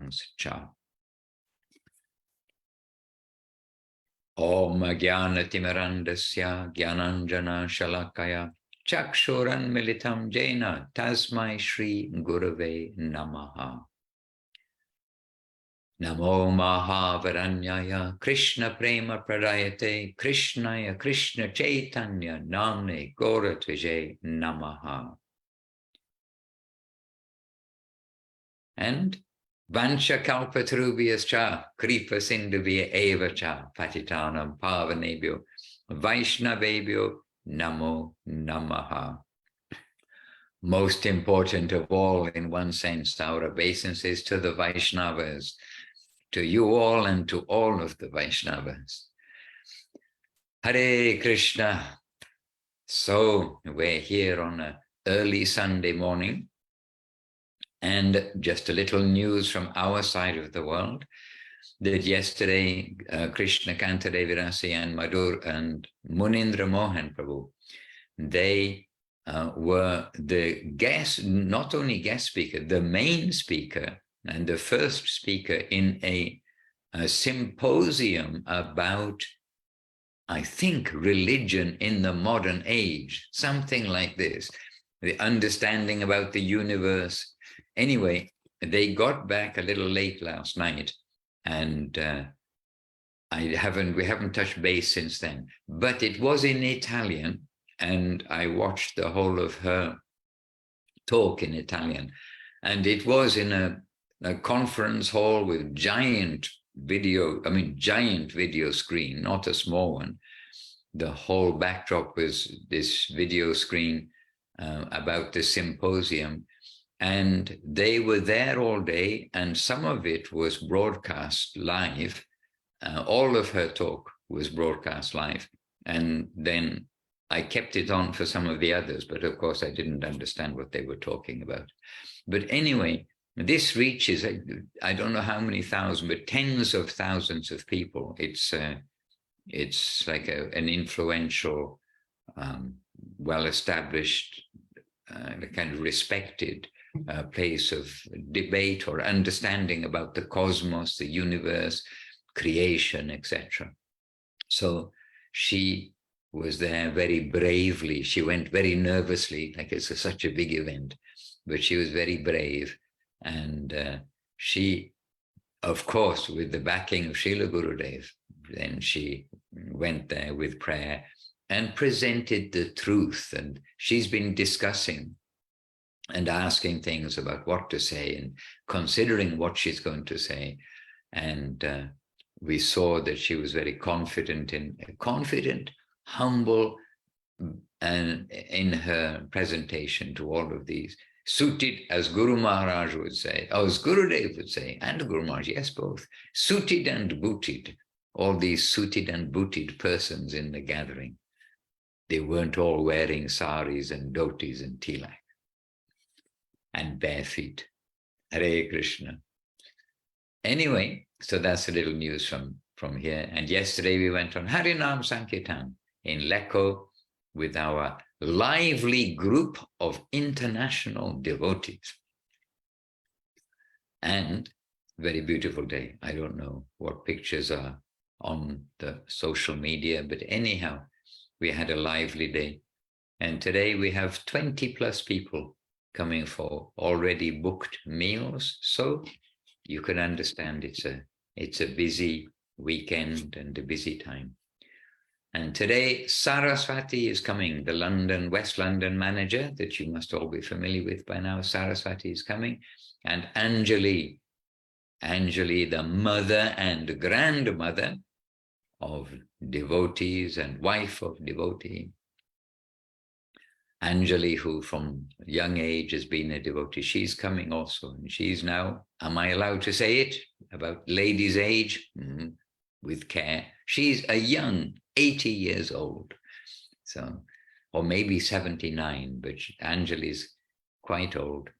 songs. Cha. Om Jnanatimirandasya Jnananjana Shalakaya Chakshuran Militam Jena Tasmai Shri Gurave Namaha. Namo Mahavaranyaya Krishna Prema Pradayate Krishnaya Krishna Chaitanya Namne Gauratvije Namaha. And Vancha Kalpatarubhyascha Kripa Sindhuvya Eva Cha Patitanam Pavanebhyo Vaishnavebhyo Namo Namaha. Most important of all, in one sense, our obeisances to the Vaishnavas, to you all and to all of the Vaishnavas. Hare Krishna. So we're here on an early Sunday morning, and just a little news from our side of the world, that yesterday Krishna Kanta Devirasi and Madhur and Munindra Mohan Prabhu, they were the guest, not only guest speaker, the main speaker and the first speaker in a symposium about, I think, religion in the modern age, something like this, the understanding about the universe. Anyway, they got back a little late last night, and we haven't touched base since then, but it was in Italian, and I watched the whole of her talk in Italian, and it was in a conference hall with giant video screen, not a small one. The whole backdrop was this video screen about the symposium, and they were there all day, and some of it was broadcast live. All of her talk was broadcast live, and then I kept it on for some of the others, but of course I didn't understand what they were talking about. But anyway, this reaches, I don't know how many thousands, but tens of thousands of people. It's like an influential, well-established, kind of respected place of debate or understanding about the cosmos, the universe, creation, etc. So she was there very bravely. She went very nervously, like it's such a big event, but she was very brave. And she, of course, with the backing of Srila Gurudev, then she went there with prayer and presented the truth. And she's been discussing and asking things about what to say and considering what she's going to say. And we saw that she was very confident, humble, and in her presentation to all of these. Suited, as Guru Maharaj would say, or as Gurudev would say, and Guru Maharaj, yes, both. Suited and booted, all these suited and booted persons in the gathering. They weren't all wearing saris and dhotis and tilak and bare feet. Hare Krishna. Anyway, so that's a little news from here. And yesterday we went on Harinam Sankirtan in Lecco with our lively group of international devotees. And very beautiful day. I don't know what pictures are on the social media, but anyhow, we had a lively day. And today we have 20 plus people coming for already booked meals. So you can understand it's a busy weekend and a busy time. And today, Saraswati is coming, the West London manager that you must all be familiar with by now. Saraswati is coming. And Anjali, the mother and grandmother of devotees and wife of devotee. Anjali, who from young age has been a devotee, she's coming also. And she's now, am I allowed to say it, about ladies' age? With care. She's a young 80 years old, so, or maybe 79, but Anjali's quite old.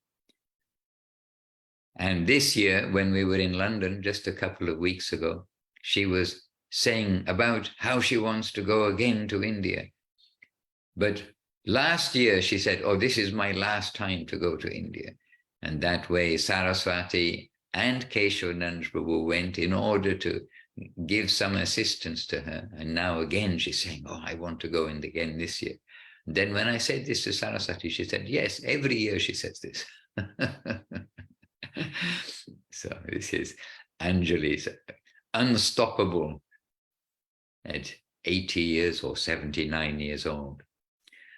And this year, when we were in London just a couple of weeks ago, she was saying about how she wants to go again to India. But last year she said, oh, this is my last time to go to India. And that way Saraswati and Keshavananda Prabhu went in order to give some assistance to her. And now again, she's saying, oh, I want to go in again this year. Then when I said this to Saraswati, she said, yes, every year she says this. So this is Anjali's unstoppable at 80 years or 79 years old.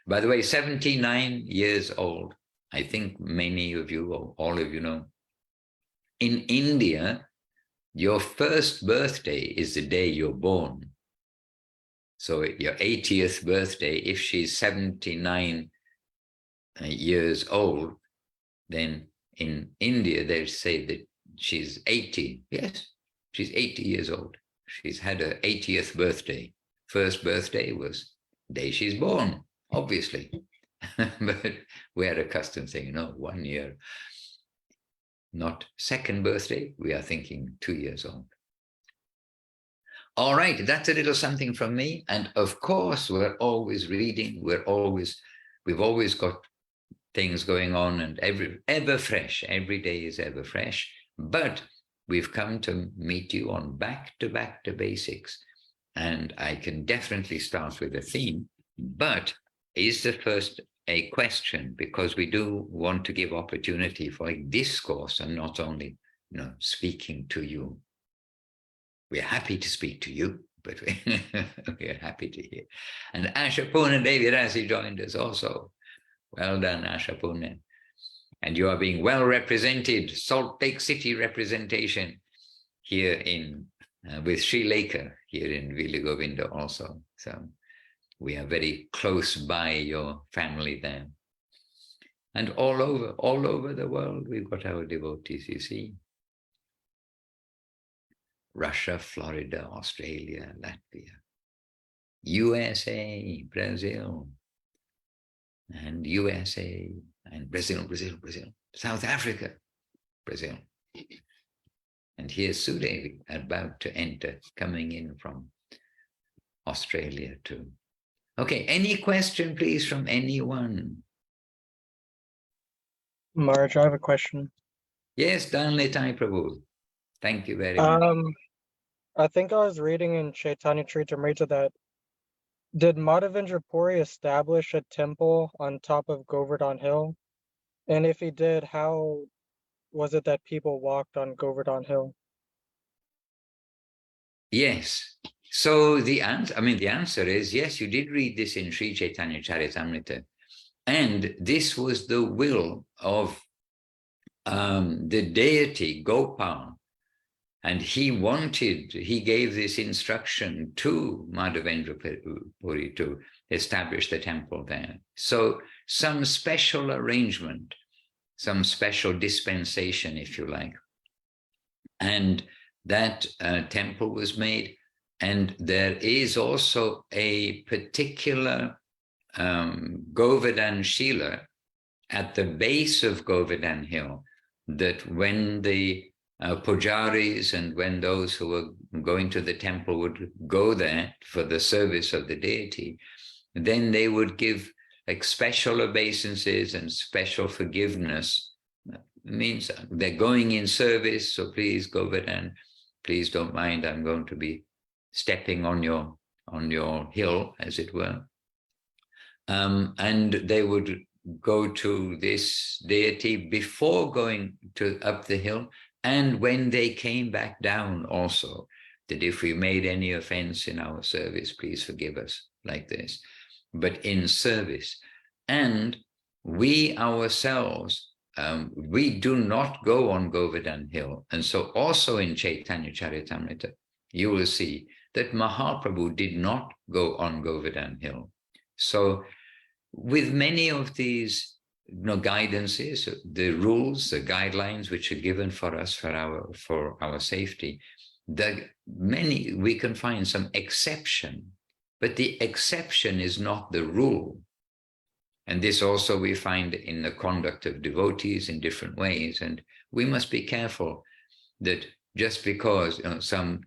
By the way, 79 years old, I think many of you or all of you know, in India, your first birthday is the day you're born. So your 80th birthday, if she's 79 years old, then in India, they say that she's 80. Yes, she's 80 years old. She's had her 80th birthday. First birthday was the day she's born, obviously. But we're accustomed saying, no, 1 year. Not second birthday, we are thinking 2 years old. All right, that's a little something from me. And of course, we're always reading. We've always got things going on, and ever fresh. Every day is ever fresh. But we've come to meet you on back to basics. And I can definitely start with a theme, but is the first a question, because we do want to give opportunity for a discourse and not only, speaking to you. We're happy to speak to you, but we're happy to hear. And Ashapurna Devirasi joined us also. Well done, Ashapurna. And you are being well represented, Salt Lake City representation here in, with Sri Lanka here in Vila Govinda also. So we are very close by your family there. And all over the world, we've got our devotees, you see. Russia, Florida, Australia, Latvia, USA, Brazil, and USA, and Brazil, South Africa, Brazil. And here's Sudevi about to enter, coming in from Australia too. Okay, any question, please, from anyone? Marge, I have a question. Yes, Danlitai Prabhu. Thank you very much. I think I was reading in Chaitanya Charitamrita that did Madhavendra Puri establish a temple on top of Govardhan Hill? And if he did, how was it that people walked on Govardhan Hill? Yes. So the answer is yes, you did read this in Sri Chaitanya Charitamrita. And this was the will of the deity Gopal. And he gave this instruction to Madhavendra Puri to establish the temple there. So some special arrangement, some special dispensation, if you like. And that temple was made. And there is also a particular Govardhan Shila at the base of Govardhan Hill, that when the pujaris and when those who were going to the temple would go there for the service of the deity, then they would give like special obeisances and special forgiveness. It means they're going in service, so please, Govardhan, please don't mind, I'm going to be stepping on your hill, as it were. And they would go to this deity before going up the hill, and when they came back down also, that if we made any offense in our service, please forgive us, like this, but in service. And we ourselves, we do not go on Govardhan Hill. And so also in Chaitanya Charitamrita, you will see that Mahaprabhu did not go on Govardhan Hill. So with many of these guidances, the rules, the guidelines which are given for us for our safety, we can find some exception, but the exception is not the rule. And this also we find in the conduct of devotees in different ways. And we must be careful that just because some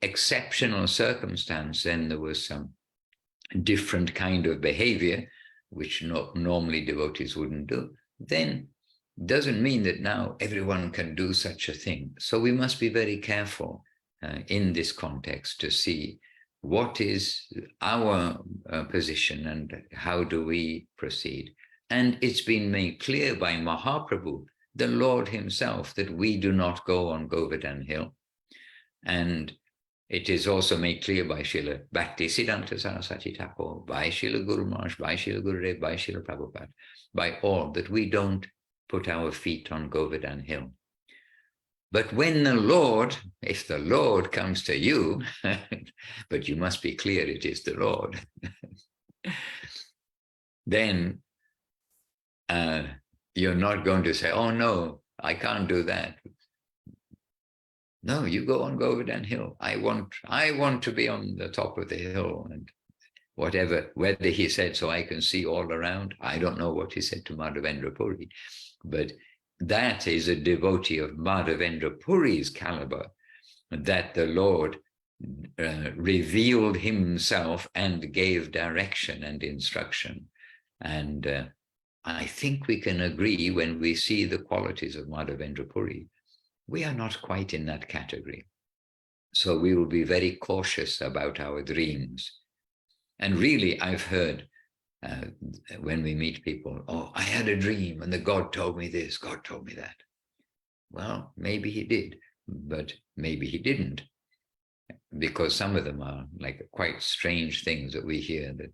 exceptional circumstance, then there was some different kind of behavior, which normally devotees wouldn't do, then doesn't mean that now everyone can do such a thing. So we must be very careful in this context to see what is our position and how do we proceed. And it's been made clear by Mahaprabhu, the Lord himself, that we do not go on Govardhan Hill. And it is also made clear by Srila Bhaktisiddhanta Saraswati Thakur, by Srila Guru Maharaj, by Srila Gurudev, by Srila Prabhupada, by all, that we don't put our feet on Govardhan Hill. But when the Lord, if the Lord comes to you, but you must be clear it is the Lord, then you're not going to say, oh no, I can't do that. No, you go on Govardhan Hill. I want to be on the top of the hill, and whatever, whether he said so I can see all around, I don't know what he said to Madhavendra Puri, but that is a devotee of Madhavendra Puri's caliber, that the Lord revealed himself and gave direction and instruction. And I think we can agree, when we see the qualities of Madhavendra Puri, we are not quite in that category. So we will be very cautious about our dreams. And really, I've heard when we meet people, oh, I had a dream and the God told me this, God told me that. Well, maybe he did, but maybe he didn't, because some of them are like quite strange things that we hear that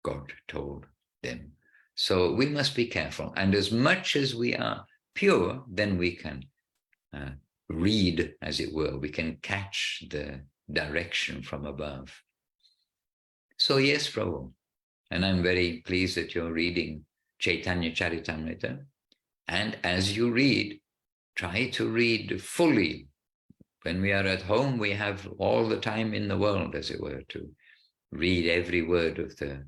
God told them. So we must be careful. And as much as we are pure, then we can read, as it were, we can catch the direction from above. So yes, Prabhu, and I'm very pleased that you're reading Chaitanya Charitamrita. And as you read, try to read fully. When we are at home, we have all the time in the world, as it were, to read every word of the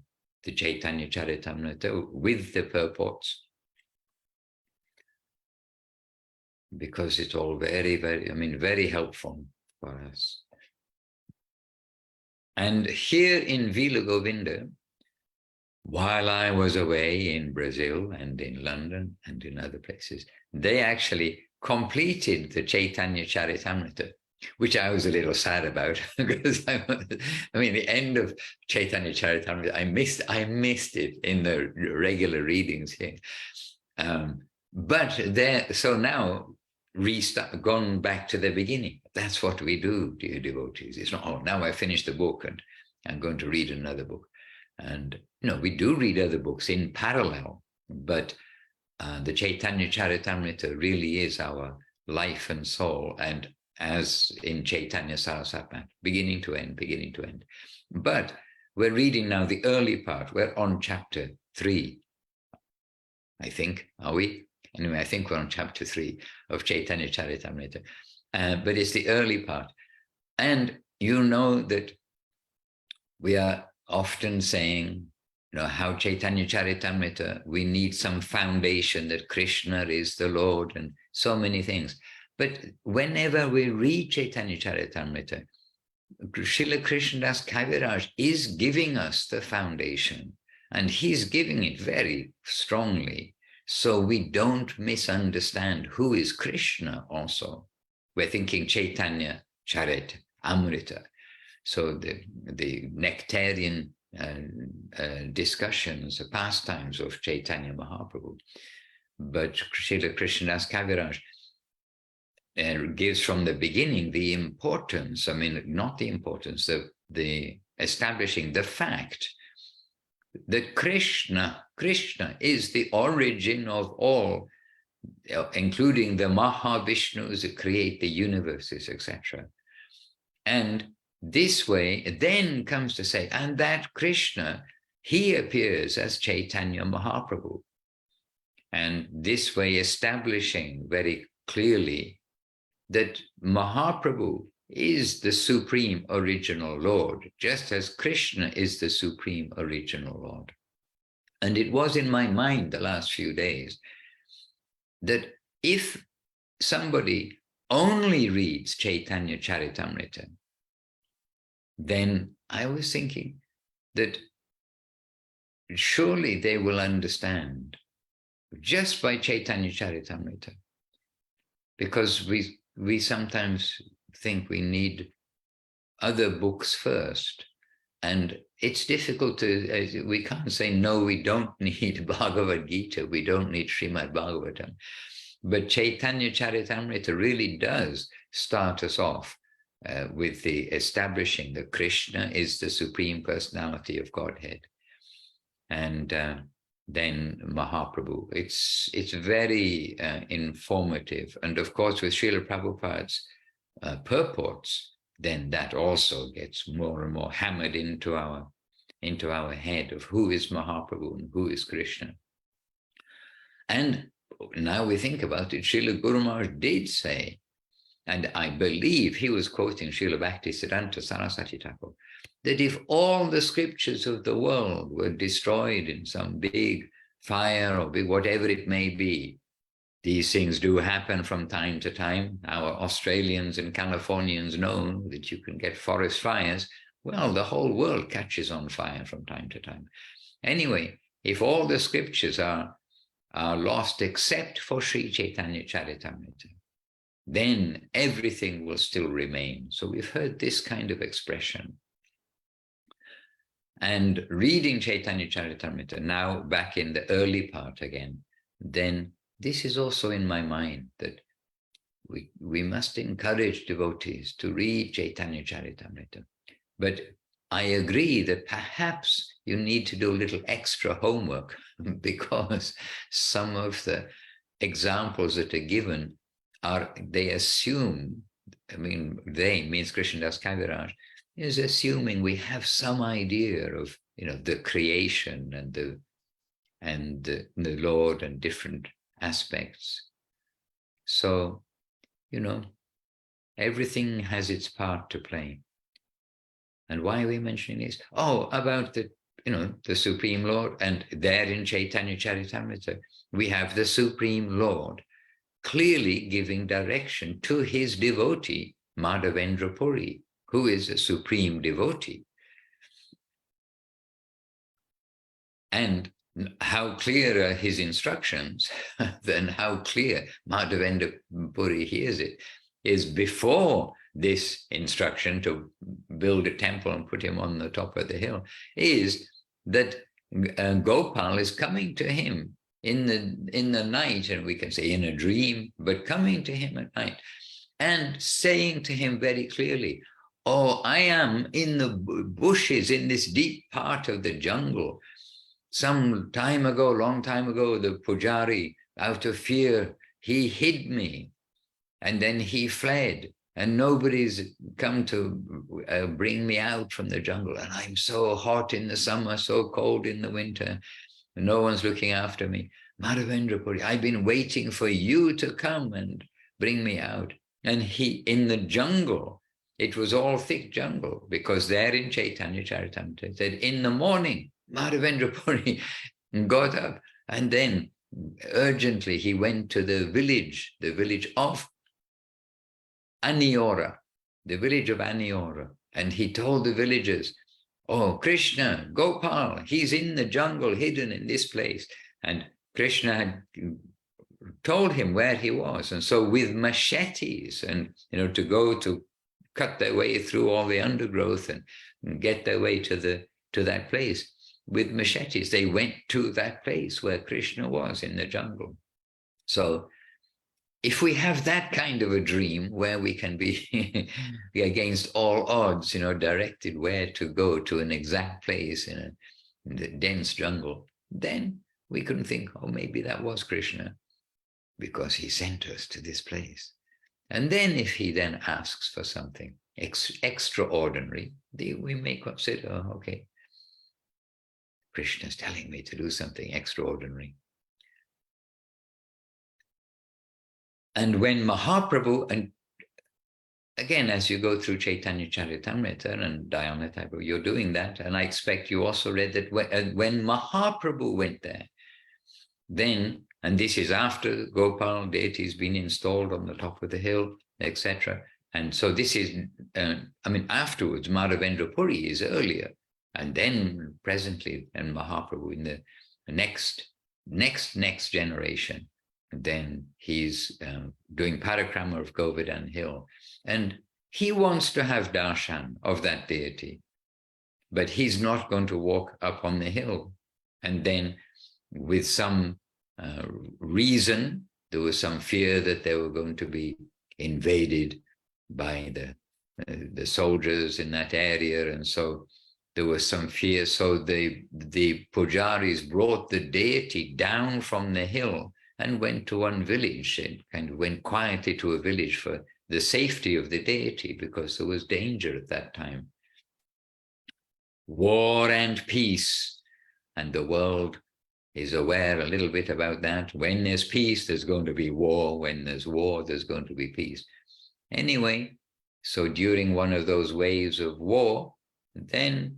Chaitanya Charitamrita with the purports. Because it's all very, very helpful for us. And here in Vila Govinda, while I was away in Brazil and in London and in other places, they actually completed the Chaitanya Charitamrita, which I was a little sad about, because the end of Chaitanya Charitamrita, I missed it in the regular readings here. So now, gone back to the beginning. That's what we do, dear devotees. It's not, oh, now I finished the book and I'm going to read another book. And no, we do read other books in parallel, but the Chaitanya Charitamrita really is our life and soul, and as in Chaitanya Saraswati, beginning to end, beginning to end. But we're reading now the early part. We're on chapter 3, I think, are we? Anyway, I think we're on chapter 3 of Chaitanya Charitamrita, but it's the early part. And you know that we are often saying, how Chaitanya Charitamrita, we need some foundation that Krishna is the Lord and so many things. But whenever we read Chaitanya Charitamrita, Srila Krishnadas Kaviraj is giving us the foundation, and he's giving it very strongly. So we don't misunderstand who is Krishna also. We're thinking Chaitanya Charit Amrita. So the nectarian discussions, pastimes of Chaitanya Mahaprabhu. But Srila Krishnadas Kaviraj gives from the beginning the importance, not the importance, the establishing the fact that Krishna is the origin of all, including the Mahavishnus that create the universes, etc. And this way then comes to say, and that Krishna, he appears as Chaitanya Mahaprabhu. And this way establishing very clearly that Mahaprabhu is the supreme original Lord, just as Krishna is the supreme original Lord. And it was in my mind the last few days that if somebody only reads Chaitanya Charitamrita, then I was thinking that surely they will understand just by Chaitanya Charitamrita. Because we sometimes think we need other books first. And it's difficult to, we can't say, no, we don't need Bhagavad Gita, we don't need Srimad Bhagavatam. But Chaitanya Charitamrita really does start us off with the establishing that Krishna is the Supreme Personality of Godhead. And then Mahaprabhu. It's very informative. And of course, with Srila Prabhupada's purports, then that also gets more and more hammered into our head of who is Mahaprabhu and who is Krishna. And now we think about it, Srila Guru Maharaj did say, and I believe he was quoting Srila Bhaktisiddhanta Saraswati Thakur, that if all the scriptures of the world were destroyed in some big fire or big whatever it may be, these things do happen from time to time. Our Australians and Californians know that you can get forest fires. Well, the whole world catches on fire from time to time. Anyway, if all the scriptures are lost except for Sri Chaitanya Charitamrita, then everything will still remain. So we've heard this kind of expression. And reading Chaitanya Charitamrita, now back in the early part again, then this is also in my mind that we must encourage devotees to read Chaitanya Charitamrita. But I agree that perhaps you need to do a little extra homework because some of the examples that are given they assume, I mean, they means Krishnadas Kaviraj, is assuming we have some idea of, the creation and the Lord and different aspects. So, everything has its part to play. And why are we mentioning this? Oh, about the Supreme Lord, and there in Chaitanya Charitamrita, we have the Supreme Lord clearly giving direction to his devotee, Madhavendra Puri, who is a supreme devotee. And how clear are his instructions, then how clear Madhavendra Puri hears it, is before this instruction to build a temple and put him on the top of the hill, is that Gopal is coming to him in the night, and we can say in a dream, but coming to him at night and saying to him very clearly, oh, I am in the bushes in this deep part of the jungle. Some time ago, long time ago, the Pujari, out of fear, he hid me, and then he fled, and nobody's come to bring me out from the jungle, and I'm so hot in the summer, so cold in the winter, and no one's looking after me. Madhavendra Puri, I've been waiting for you to come and bring me out. And he, in the jungle, it was all thick jungle, because there in Chaitanya Charitamrita, it said, in the morning, Madhavendra Puri got up, and then urgently he went to the village of Aniora, and he told the villagers, oh, Krishna, Gopal, he's in the jungle, hidden in this place. And Krishna had told him where he was. And so with machetes and, to go to cut their way through all the undergrowth and get their way to that place, with machetes, they went to that place where Krishna was in the jungle. So if we have that kind of a dream where we can be against all odds, directed where to go to an exact place in the dense jungle, then we can think, oh, maybe that was Krishna because he sent us to this place. And then if he then asks for something extraordinary, we may consider, oh, okay, Krishna's telling me to do something extraordinary. And when Mahaprabhu, and again, as you go through Chaitanya Charitamrita and Dayana Thakur, you're doing that, and I expect you also read that when Mahaprabhu went there, then, and this is after Gopal deity has been installed on the top of the hill, etc. And so this is, afterwards, Madhavendra Puri is earlier, and then presently, and Mahaprabhu in the next next generation. Then he's doing parikrama of Govardhan Hill, and he wants to have darshan of that deity, but he's not going to walk up on the hill. And then with some reason, there was some fear that they were going to be invaded by the soldiers in that area, and so there was some fear. So the pujaris brought the deity down from the hill and went to one village, and kind of went quietly to a village for the safety of the deity, because there was danger at that time. War and peace, and the world is aware a little bit about that. When there's peace, there's going to be war. When there's war, there's going to be peace. Anyway, so during one of those waves of war, then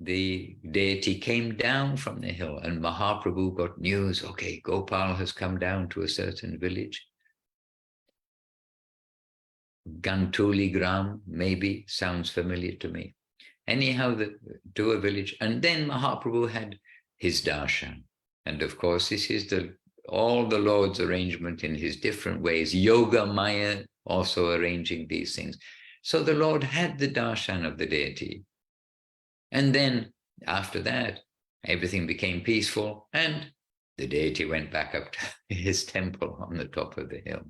the deity came down from the hill, and Mahaprabhu got news, okay, Gopal has come down to a certain village. Gantuli Gram, maybe, sounds familiar to me. Anyhow, to a village, and then Mahaprabhu had his darshan. And of course, this is all the Lord's arrangement in his different ways. Yoga Maya also arranging these things. So the Lord had the darshan of the deity. And then after that, everything became peaceful, and the deity went back up to his temple on the top of the hill.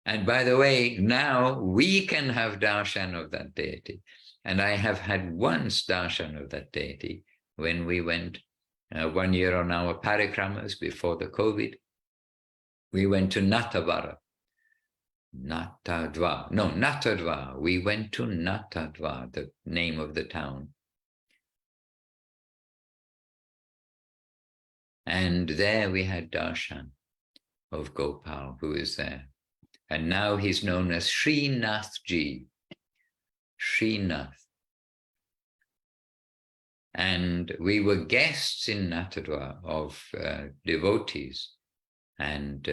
And by the way, now we can have darshan of that deity. And I have had once darshan of that deity when we went 1 year on our parikramas before the COVID. We went to Natadwar. Natadwar. We went to Natadwar, the name of the town. And there we had darshan of Gopal, who is there. And now he's known as Srinathji. Srinath. And we were guests in Natadwar of devotees. And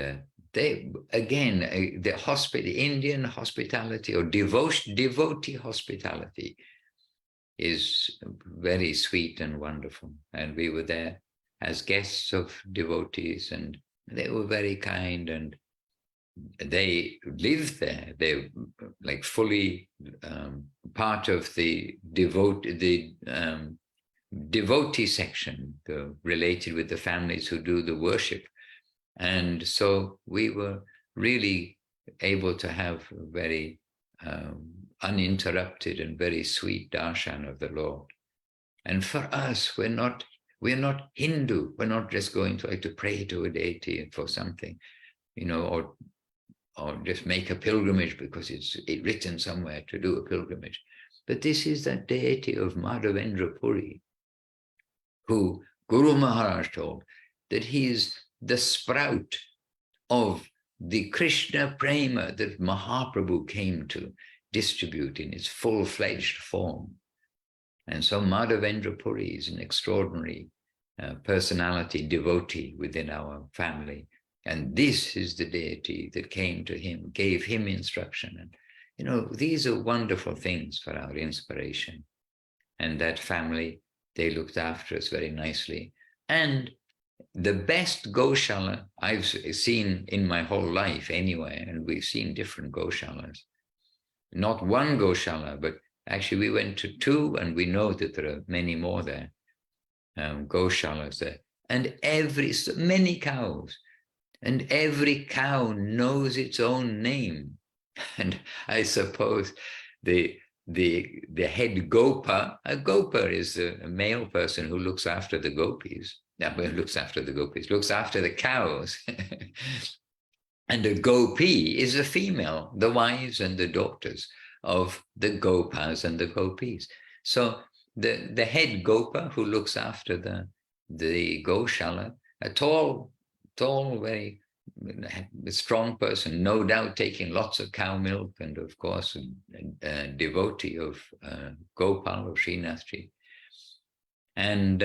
they, again, the Indian hospitality or devotee hospitality is very sweet and wonderful. And we were there as guests of devotees, and they were very kind, and they lived there. They're like fully part of the devotee section, related with the families who do the worship. And so we were really able to have very uninterrupted and very sweet darshan of the Lord. And for us, we're not Hindu. We're not just going to pray to a deity for something, or just make a pilgrimage because it's written somewhere to do a pilgrimage. But this is the deity of Madhavendra Puri, who Guru Maharaj told that he's the sprout of the Krishna Prema that Mahaprabhu came to distribute in its full-fledged form. And so Madhavendra Puri is an extraordinary personality, devotee within our family. And this is the deity that came to him, gave him instruction. And, these are wonderful things for our inspiration. And that family, they looked after us very nicely. And the best Goshala I've seen in my whole life anyway, and we've seen different Goshalas. Not one Goshala, but actually we went to 2, and we know that there are many more there, Goshalas there. And many cows, and every cow knows its own name. And I suppose the head gopa, a gopa is a male person who looks after the gopis. Looks after the cows. And a gopi is a female, the wives and the daughters of the gopas and the gopis. So the head gopa who looks after the goshala, a tall, very strong person, no doubt taking lots of cow milk, and of course a devotee of Gopal, of Srinathji. And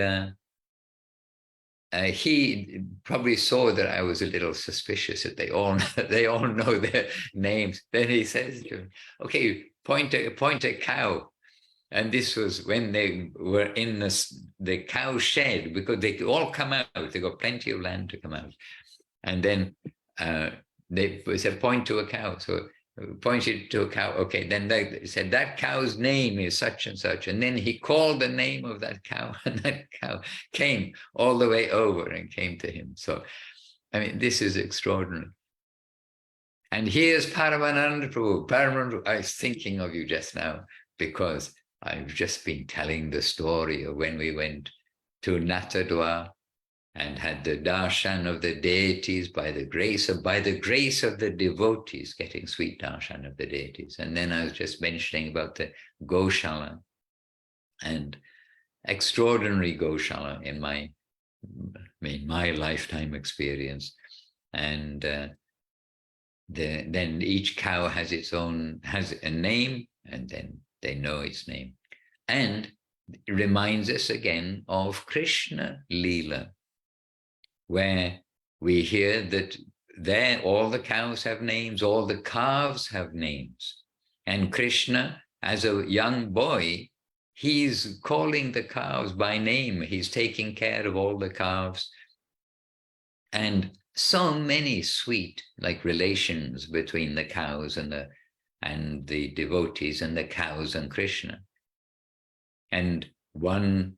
he probably saw that I was a little suspicious, that they all know their names. Then he says to me, okay, point a cow. And this was when they were in the cow shed, because they all come out. They got plenty of land to come out. And then they said, point to a cow. So pointed to a cow. Okay, then they said, that cow's name is such and such. And then he called the name of that cow, and that cow came all the way over and came to him. So, I mean, this is extraordinary. And here's Paramananda Prabhu. Paramananda, I was thinking of you just now, because I've just been telling the story of when we went to Natadwa and had the darshan of the deities by the grace of the devotees, getting sweet darshan of the deities. And then I was just mentioning about the Goshala, and extraordinary Goshala in my lifetime experience. And then each cow has a name, and then they know its name. And it reminds us again of Krishna Leela, where we hear that there all the cows have names, all the calves have names. And Krishna, as a young boy, he's calling the cows by name. He's taking care of all the calves. And so many sweet, like, relations between the cows and the devotees, and the cows and Krishna. And one,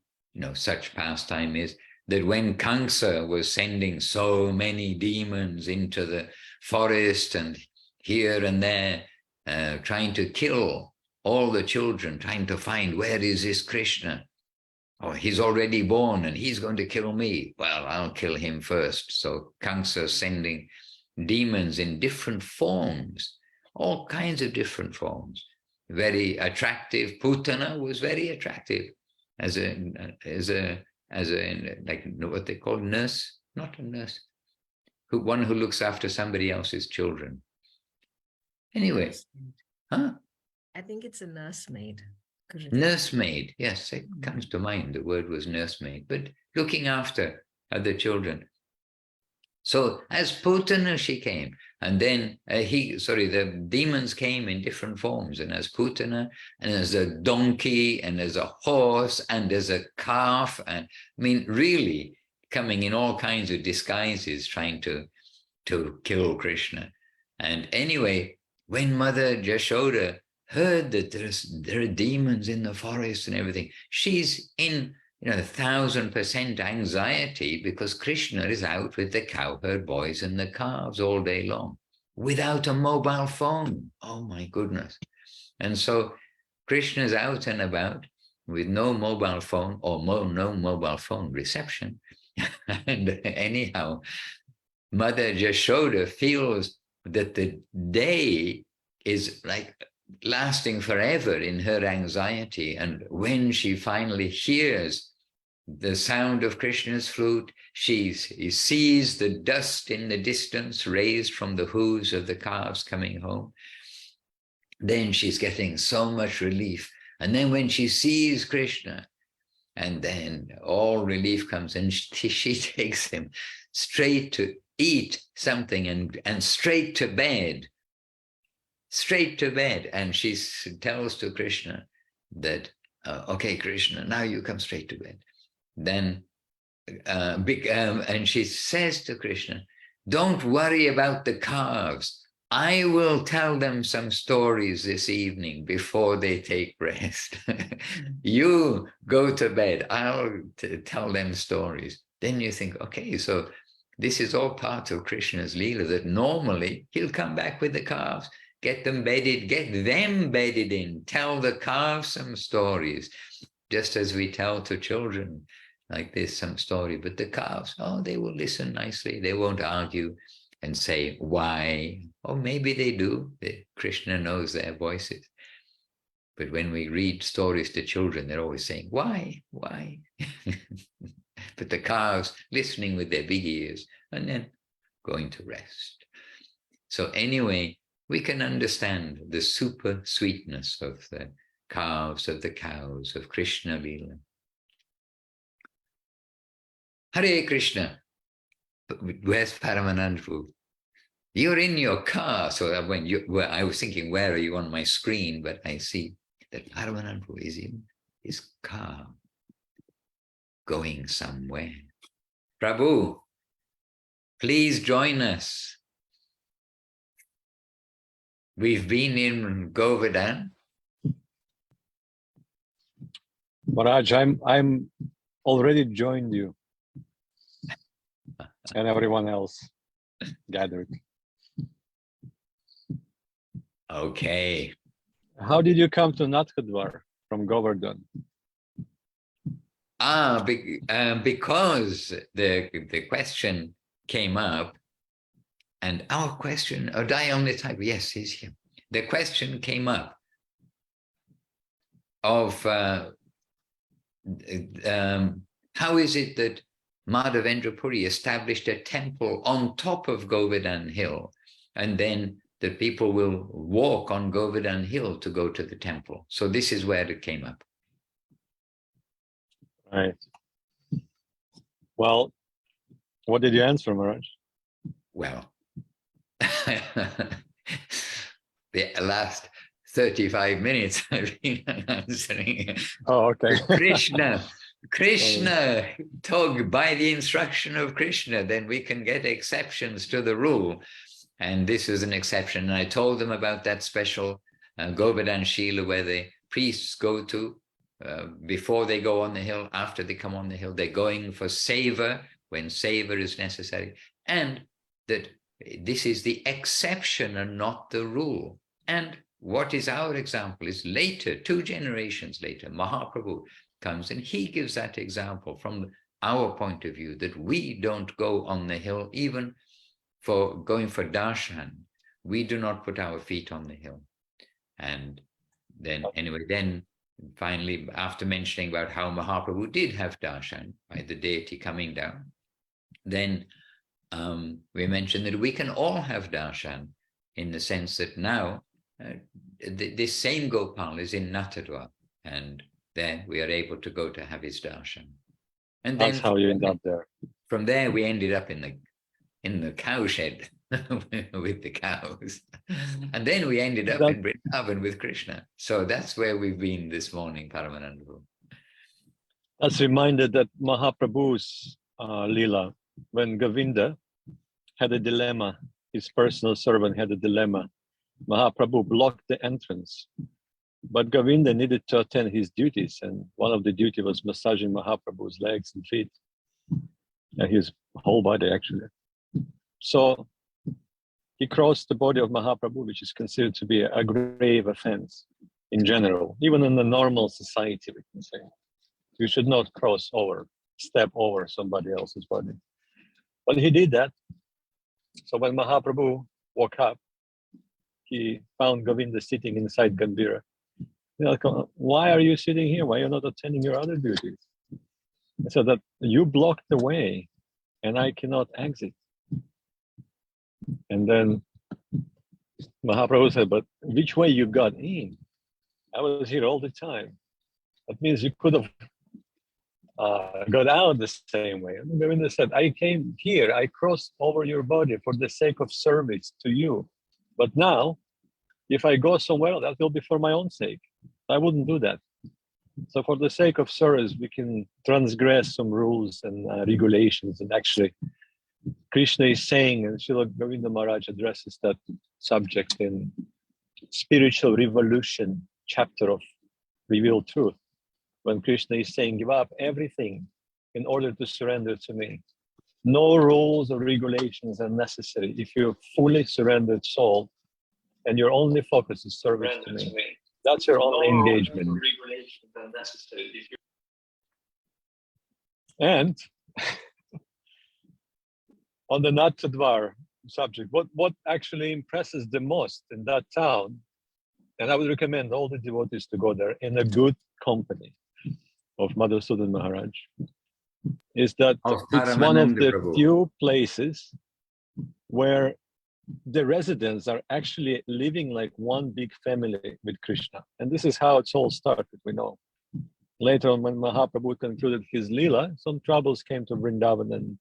such pastime is that when Kamsa was sending so many demons into the forest and here and there, trying to kill all the children, trying to find, where is this Krishna? Oh, he's already born and he's going to kill me. Well, I'll kill him first. So Kamsa sending demons in different forms, all kinds of different forms. Very attractive. Putana was very attractive as a like what they call nurse, not a nurse, one who looks after somebody else's children. Anyway, huh? I think it's a nursemaid. Nursemaid, yes, it comes to mind. The word was nursemaid, but looking after other children. So as Putana she came, and then the demons came in different forms, and as Putana, and as a donkey, and as a horse, and as a calf, and I mean, really coming in all kinds of disguises, trying to kill Krishna. And anyway, when Mother Jashoda heard that there are demons in the forest and everything, she's in 1,000% anxiety, because Krishna is out with the cowherd boys and the calves all day long without a mobile phone. Oh my goodness. And so Krishna's out and about with no mobile phone, or no mobile phone reception. And anyhow, Mother Jashoda feels that the day is like lasting forever in her anxiety. And when she finally hears the sound of Krishna's flute, she sees the dust in the distance raised from the hooves of the calves coming home. Then she's getting so much relief. And then when she sees Krishna, and then all relief comes, and she takes him straight to eat something and straight to bed. Straight to bed. And she tells to Krishna that, okay, Krishna, now you come straight to bed. Then, and she says to Krishna, don't worry about the calves. I will tell them some stories this evening before they take rest. You go to bed. I'll tell them stories. Then you think, okay, so this is all part of Krishna's Leela, that normally he'll come back with the calves, get them bedded in, tell the calves some stories, just as we tell to children like this some story. But the calves, they will listen nicely. They won't argue and say, why? Or maybe they do. Krishna knows their voices. But when we read stories to children, they're always saying, why? Why? But the calves listening with their big ears and then going to rest. So anyway, we can understand the super sweetness of the calves, of the cows, of Krishna Leela. Hare Krishna. Where's Paramananda Prabhu? You're in your car. So I was thinking, where are you on my screen? But I see that Paramanandru is in his car, going somewhere. Prabhu, please join us. We've been in Govardhan. Maharaj, I'm already joined you and everyone else gathered. Okay. How did you come to Nathadwar from Govardhan? Because the question came up, and our question, Uday on the type, yes, he's here. The question came up of how is it that Madhavendra Puri established a temple on top of Govardhan Hill, and then the people will walk on Govardhan Hill to go to the temple. So this is where it came up. Right. Well, what did you answer, Maharaj? Well, the last 35 minutes I've been answering. Oh, okay. Krishna told by the instruction of Krishna, then we can get exceptions to the rule. And this is an exception. And I told them about that special Govardhan Shila where the priests go to before they go on the hill, after they come on the hill, they're going for savor when savor is necessary. And that this is the exception and not the rule. And what is our example is later, 2 generations later, Mahaprabhu comes and he gives that example from our point of view, that we don't go on the hill even for going for darshan. We do not put our feet on the hill. And then anyway, then finally, after mentioning about how Mahaprabhu did have darshan by the deity coming down, then we mentioned that we can all have darshan in the sense that now this same Gopal is in Nathadwar, and there we are able to go to have his darshan. And That's then how you end up there. From there, we ended up in the cow shed with the cows. And then we ended up in Vrindavan with Krishna. So that's where we've been this morning, Paramanandru. That's reminded that Mahaprabhu's Leela, when Govinda had a dilemma, his personal servant had a dilemma. Mahaprabhu blocked the entrance, but Govinda needed to attend his duties, and one of the duties was massaging Mahaprabhu's legs and feet, and his whole body actually. So he crossed the body of Mahaprabhu, which is considered to be a grave offense in general, even in the normal society, we can say. You should not step over somebody else's body. But he did that. So when Mahaprabhu woke up, he found Govinda sitting inside Gambhira. Like, why are you sitting here? Why are you not attending your other duties? So that you blocked the way and I cannot exit. And then Mahaprabhu said, but which way you got in? I was here all the time. That means you could have got out the same way. And Govinda said, I came here, I crossed over your body for the sake of service to you. But now, if I go somewhere, that will be for my own sake. I wouldn't do that. So for the sake of service, we can transgress some rules and regulations. And actually, Krishna is saying, and Srila Govinda Maharaj addresses that subject in Spiritual Revolution chapter of Revealed Truth, when Krishna is saying, give up everything in order to surrender to me. No rules or regulations are necessary if you're fully surrendered soul and your only focus is service to me. That's your only engagement. And on the Nathadwar subject, what actually impresses the most in that town, and I would recommend all the devotees to go there in a good company of Madhusudan Maharaj, is that it's one of the few places where the residents are actually living like one big family with Krishna. And this is how it's all started, we know. Later on, when Mahaprabhu concluded his Leela, some troubles came to Vrindavan and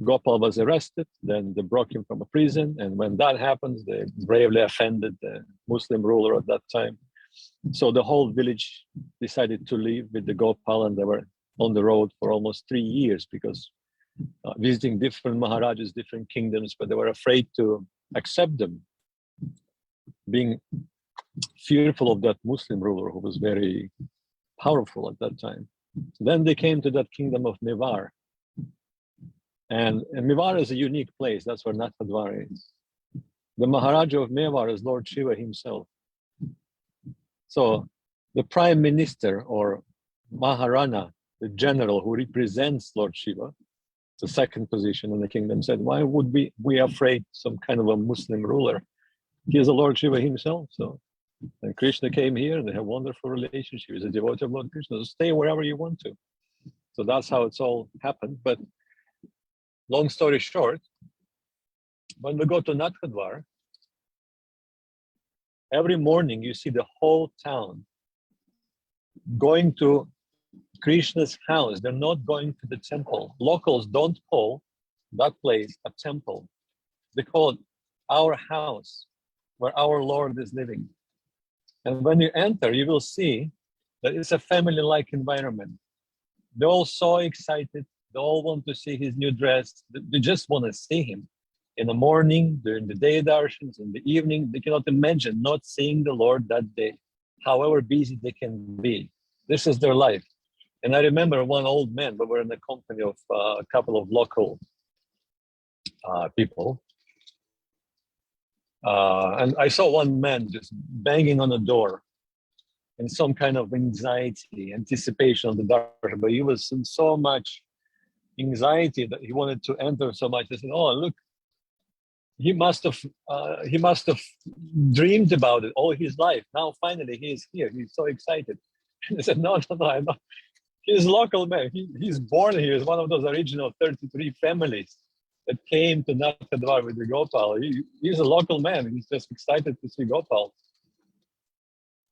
Gopal was arrested. Then they brought him from a prison. And when that happens, they bravely offended the Muslim ruler at that time. So the whole village decided to leave with the Gopal, and they were on the road for almost 3 years because visiting different Maharajas, different kingdoms, but they were afraid to accept them, being fearful of that Muslim ruler who was very powerful at that time. Then they came to that kingdom of Mewar. And Mewar is a unique place. That's where Nathadwar is. The Maharaja of Mewar is Lord Shiva himself. So the prime minister or Maharana, the general who represents Lord Shiva, the second position in the kingdom, said, why would we afraid some kind of a Muslim ruler? He is the Lord Shiva himself. So, and Krishna came here and they have a wonderful relationship. He's a devotee of Lord Krishna. So stay wherever you want to. So that's how it's all happened. But long story short, when we go to Nathadwar, every morning you see the whole town going to Krishna's house. They're not going to the temple. Locals don't call that place a temple. They call it our house, where our Lord is living. And when you enter, you will see that it's a family-like environment. They're all so excited. They all want to see his new dress. They just want to see him. In the morning, during the day darshans, in the evening, they cannot imagine not seeing the Lord that day, however busy they can be. This is their life. And I remember one old man, we were in the company of a couple of local people. And I saw one man just banging on the door in some kind of anxiety, anticipation of the darshan, but he was in so much anxiety that he wanted to enter so much. I said, oh, look, he must have dreamed about it all his life. Now finally he is here. He's so excited. And I said, no, I'm not. He's a local man. He's born here. He's one of those original 33 families that came to Nathadwar with the Gopal. He's a local man. He's just excited to see Gopal.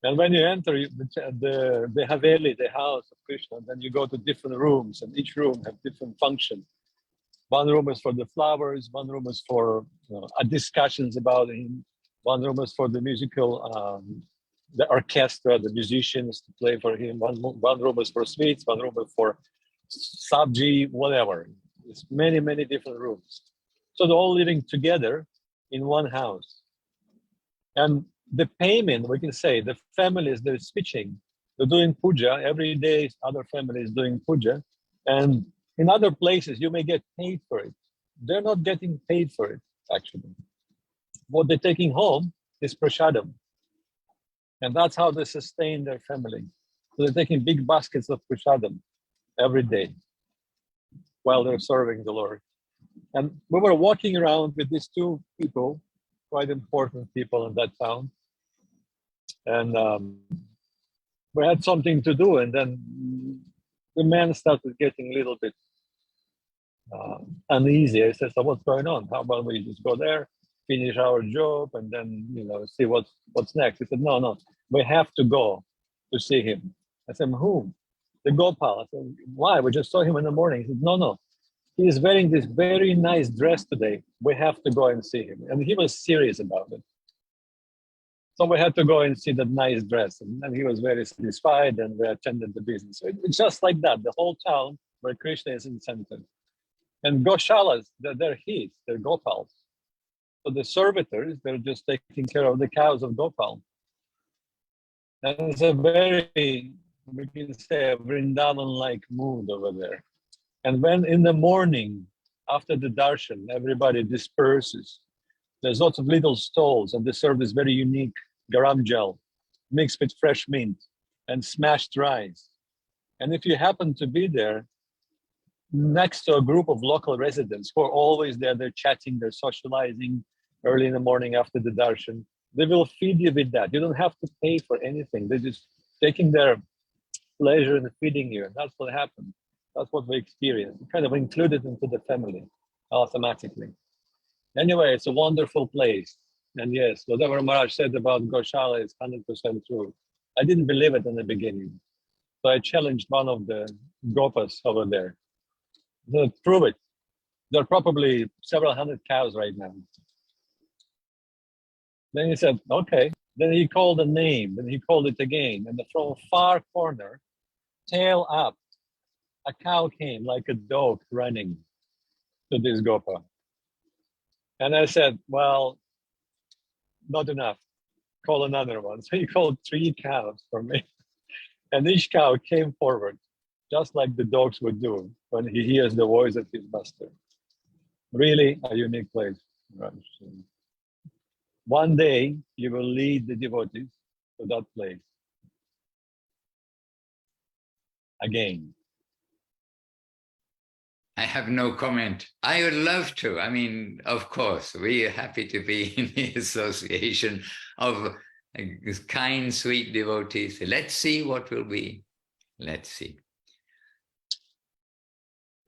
And when you enter the Haveli, the house of Krishna, then you go to different rooms, and each room has different function. One room is for the flowers. One room is for discussions about him. One room is for the musical, the orchestra, the musicians to play for him. One room is for sweets. One room is for sabji, whatever. It's many, many different rooms. So they're all living together in one house. And the payment, we can say, the families, they're switching. They're doing puja. Every day, other families doing puja. And in other places, you may get paid for it. They're not getting paid for it, actually. What they're taking home is prasadam. And that's how they sustain their family. So they're taking big baskets of prasadam every day while they're serving the Lord. And we were walking around with these two people, quite important people in that town. And we had something to do. And then the man started getting a little bit uneasy. I said, so what's going on? How about we just go there, finish our job, and then see what's next? He said, no, we have to go to see him. I said, whom? The Gopal. I said, why? We just saw him in the morning. He said, no. He is wearing this very nice dress today. We have to go and see him. And he was serious about it. So we had to go and see that nice dress. And he was very satisfied, and we attended the business. So it's just like that, the whole town where Krishna is in the center. And Goshalas, they're his, they're Gopals. So the servitors, they're just taking care of the cows of Gopal. And it's a very, we can say, a Vrindavan-like mood over there. And when in the morning, after the darshan, everybody disperses, there's lots of little stalls, and they serve this very unique garam jal mixed with fresh mint and smashed rice. And if you happen to be there, next to a group of local residents who are always there, they're chatting, they're socializing early in the morning after the darshan, they will feed you with that. You don't have to pay for anything. They're just taking their pleasure in feeding you. And that's what happened. That's what we experienced. Kind of included into the family automatically. Anyway, it's a wonderful place. And yes, whatever Maharaj said about Goshala is 100% true. I didn't believe it in the beginning. So I challenged one of the Gopas over there. Prove it. There are probably several hundred cows right now. Then he said, okay, Then he called a name, then he called it again. And from a far corner, tail up, a cow came like a dog running to this Gopa. And I said, well, not enough. Call another one. So he called 3 cows for me. And each cow came forward, just like the dogs would do when he hears the voice of his master. Really a unique place. One day you will lead the devotees to that place again. I have no comment. I would love to. I mean, of course, we are happy to be in the association of kind, sweet devotees. Let's see what will be. Let's see.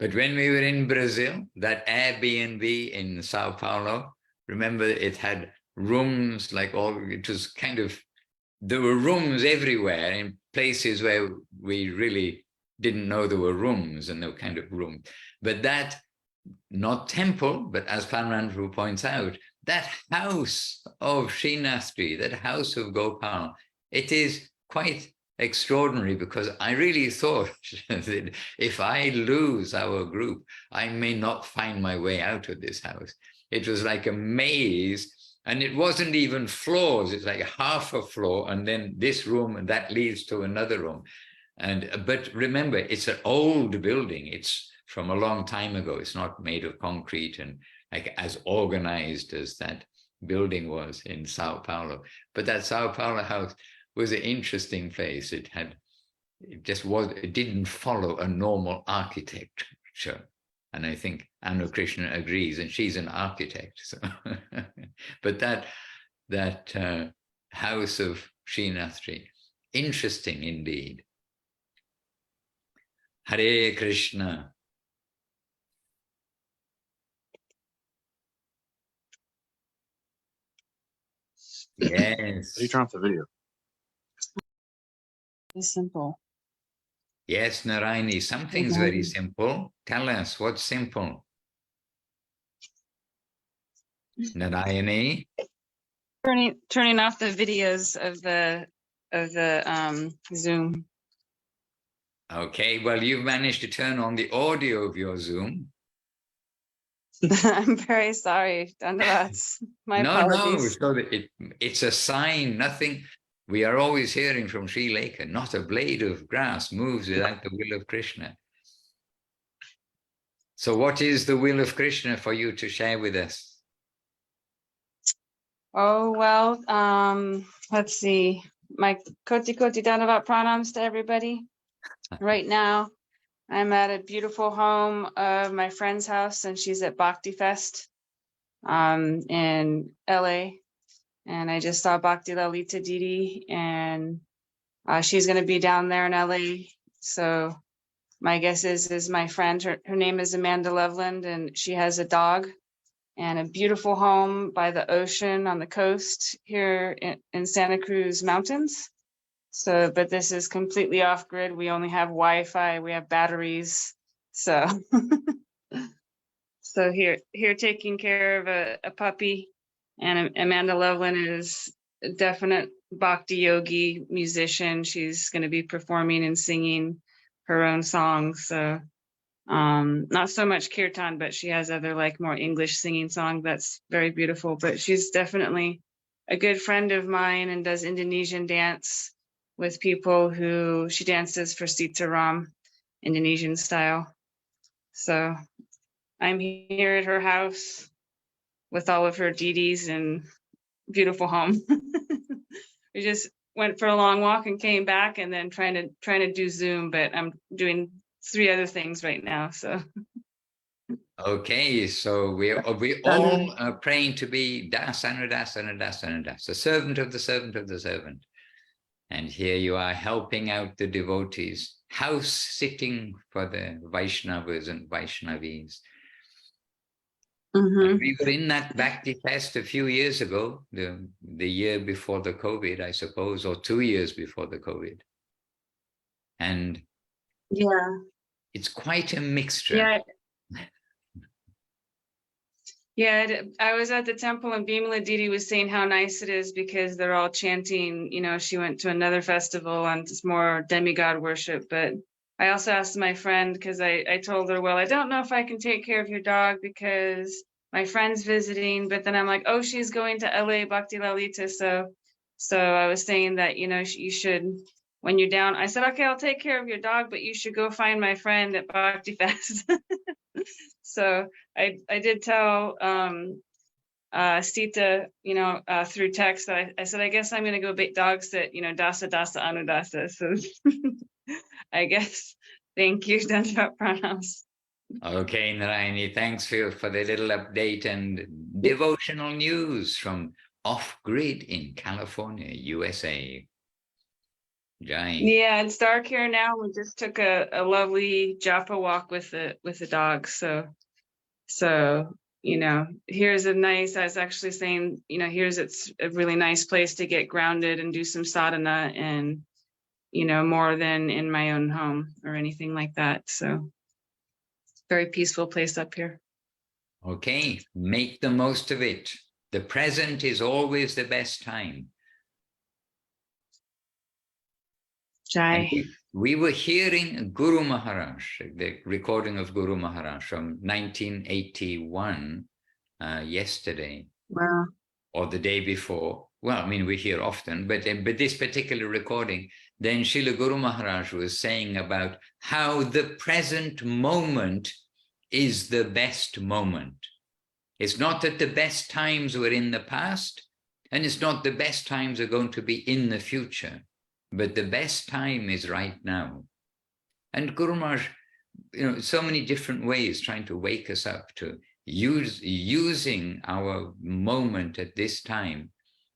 But when we were in Brazil, that Airbnb in Sao Paulo, remember it had rooms like all, it was kind of, there were rooms everywhere in places where we really didn't know there were rooms, and there were kind of rooms. But that, not temple, but as Panranpu points out, that house of Srinastri, that house of Gopal, it is quite extraordinary, because I really thought that if I lose our group, I may not find my way out of this house. It was like a maze, and it wasn't even floors. It's like half a floor, and then this room, and that leads to another room. But remember, it's an old building. It's from a long time ago. It's not made of concrete and like as organized as that building was in Sao Paulo. But that Sao Paulo house was an interesting place. It didn't follow a normal architecture. And I think Anu Krishna agrees, and she's an architect. So but that house of Srinastri, interesting indeed. Hare Krishna. Yes. How do you turn off the video? It's simple. Yes, Narayani, something's very simple. Tell us what's simple. Narayani? Turning off the videos of the Zoom. Okay, well, you've managed to turn on the audio of your Zoom. I'm very sorry, Dandavats. My apologies. No, so it's a sign, nothing. We are always hearing from Sri Lanka, not a blade of grass moves without the will of Krishna. So what is the will of Krishna for you to share with us? Oh, well, let's see. My Koti Koti Dandavat pranams to everybody. Right now, I'm at a beautiful home of my friend's house, and she's at Bhakti Fest in LA. And I just saw Bhakti Lalita Didi, and she's going to be down there in LA. So my guess is my friend, her name is Amanda Loveland, and she has a dog and a beautiful home by the ocean on the coast here in Santa Cruz Mountains. So, but this is completely off grid. We only have Wi-Fi, we have batteries. So, so here taking care of a puppy. And Amanda Loveland is a definite bhakti yogi musician. She's going to be performing and singing her own songs. So not so much kirtan, but she has other like more English singing songs. That's very beautiful. But she's definitely a good friend of mine and does Indonesian dance with people who she dances for Sitaram, Indonesian style. So I'm here at her house with all of her DDs and beautiful home. We just went for a long walk and came back, and then trying to do Zoom, but I'm doing 3 other things right now. So Okay, so we all are praying to be Das Anudas Anudas Anudas, the servant of the servant of the servant. And here you are helping out the devotees, house sitting for the Vaishnavas and Vaishnavis. And we were in that Bhakti Fest a few years ago, the year before the COVID, I suppose, or 2 years before the COVID. And yeah, it's quite a mixture. yeah. Yeah, I was at the temple and Bimala Didi was saying how nice it is because they're all chanting, you know, she went to another festival and it's more demigod worship. But I also asked my friend because I told her, well, I don't know if I can take care of your dog because my friend's visiting. But then I'm like, oh, she's going to LA Bhakti Lalita. So I was saying that, you know, you should, when you're down, I said, okay, I'll take care of your dog, but you should go find my friend at Bhakti Fest. So I did tell Sita, you know, through text that I said, I guess I'm going to go dog sit, you know, dasa dasa anudasa. So I guess, thank you, Dandrat Pranams. Okay, Narayani, thanks for the little update and devotional news from off-grid in California, USA. Jai. Yeah, it's dark here now. We just took a lovely japa walk with the dog. So, you know, here's a nice, I was actually saying, you know, it's a really nice place to get grounded and do some sadhana and, you know, more than in my own home or anything like that. So very peaceful place up here. Okay, make the most of it. The present is always the best time. Jai. We were hearing Guru Maharaj, the recording of Guru Maharaj from 1981 yesterday. Wow. Or the day before. Well, I mean, we hear often, but this particular recording, then Srila Guru Maharaj was saying about how the present moment is the best moment. It's not that the best times were in the past, and it's not the best times are going to be in the future, but the best time is right now. And Guru Maharaj, you know, so many different ways trying to wake us up to using our moment at this time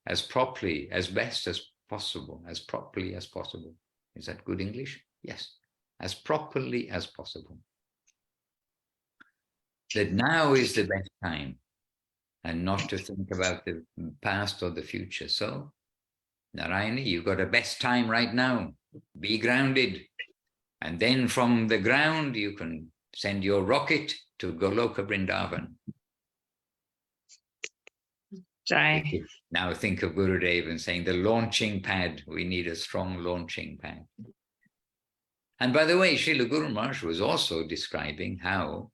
as properly, as best as possible, as properly as possible. Is that good English? Yes, as properly as possible. That now is the best time and not to think about the past or the future. So, Narayani, you've got a best time right now. Be grounded. And then from the ground, you can send your rocket to Goloka Vrindavan. Jai. Now think of Gurudev and saying the launching pad. We need a strong launching pad. And by the way, Srila Guru Maharaj was also describing how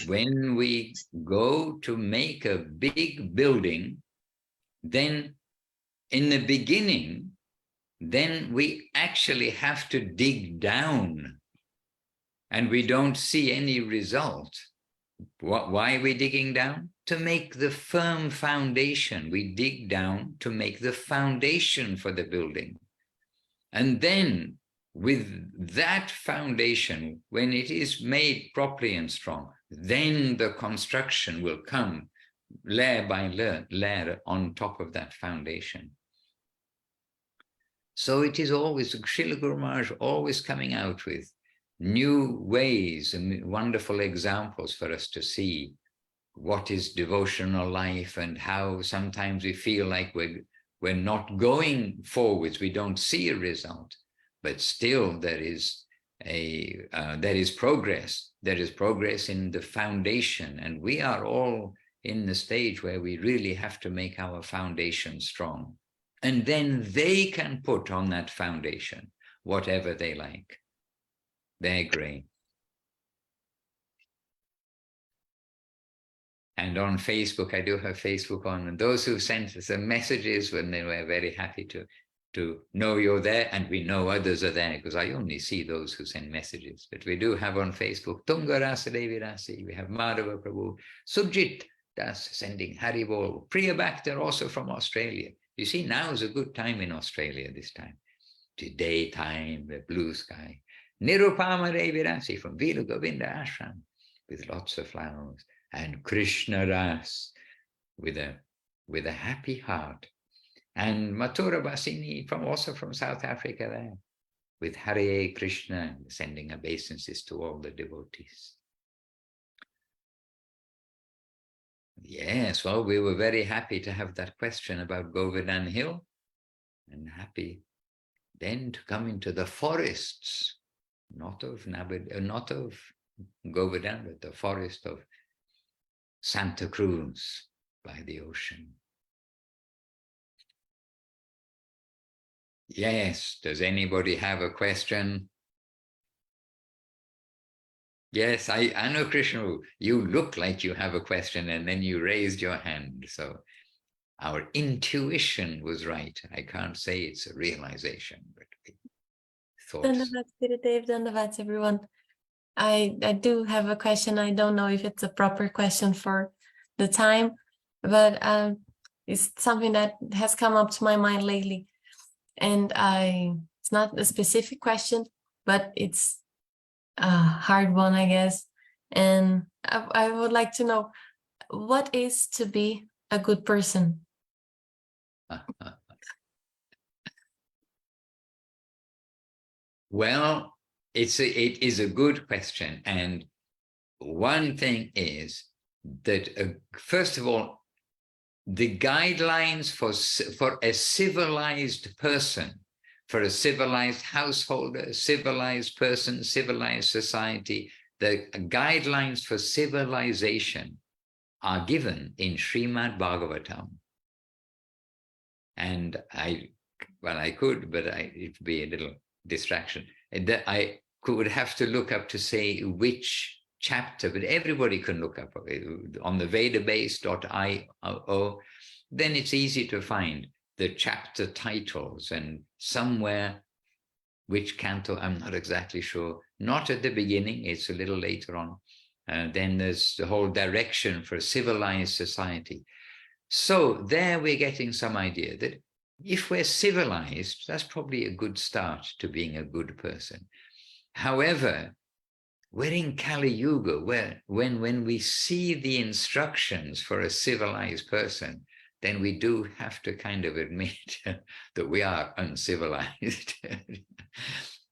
when we go to make a big building, then in the beginning, then we actually have to dig down and we don't see any result. Why are we digging down? To make the firm foundation. We dig down to make the foundation for the building. And then with that foundation, when it is made properly and strong, then the construction will come layer by layer on top of that foundation. So it is always, Srila Guru Maharaj always coming out with new ways and wonderful examples for us to see what is devotional life and how sometimes we feel like we're not going forwards, we don't see a result, but still there is progress. There is progress in the foundation, and we are all in the stage where we really have to make our foundation strong. And then they can put on that foundation whatever they like. They're great. And on Facebook, I do have Facebook on, and those who sent us messages when they were very happy to know you're there, and we know others are there, because I only see those who send messages. But we do have on Facebook, Tunga Rasa Devi Rasi, we have Madhava Prabhu, Sujit Das sending Haribol, Priya Bhakta also from Australia. You see, now is a good time in Australia this time. The daytime, the blue sky. Nirupama Devi Rasi from Vila Govinda Ashram with lots of flowers. And Krishna Ras with a happy heart. And Mathura Basini also from South Africa there with Hare Krishna sending obeisances to all the devotees. Yes, well, we were very happy to have that question about Govardhan Hill, and happy then to come into the forests, not of Govardhan, but the forest of Santa Cruz by the ocean. Yes, does anybody have a question? Yes, I know, Krishna, you look like you have a question and then you raised your hand. So our intuition was right. I can't say it's a realization, but we thought. Dandavat, Gurudev, Dandavat, everyone. I do have a question. I don't know if it's a proper question for the time, but it's something that has come up to my mind lately. And it's not a specific question, but it's a hard one, I guess. And I would like to know, what is to be a good person? Well, it is a good question. And one thing is that, first of all, the guidelines for a civilized person, for a civilized householder, civilized person, civilized society, the guidelines for civilization are given in Srimad Bhagavatam. And I could, but it would be a little distraction. I would have to look up to say which chapter, but everybody can look up on the vedabase.io. Then it's easy to find the chapter titles, and somewhere, which canto, I'm not exactly sure. Not at the beginning, it's a little later on. Then there's the whole direction for a civilized society. So there we're getting some idea that if we're civilized, that's probably a good start to being a good person. However, we're in Kali Yuga, where when we see the instructions for a civilized person, then we do have to kind of admit that we are uncivilized.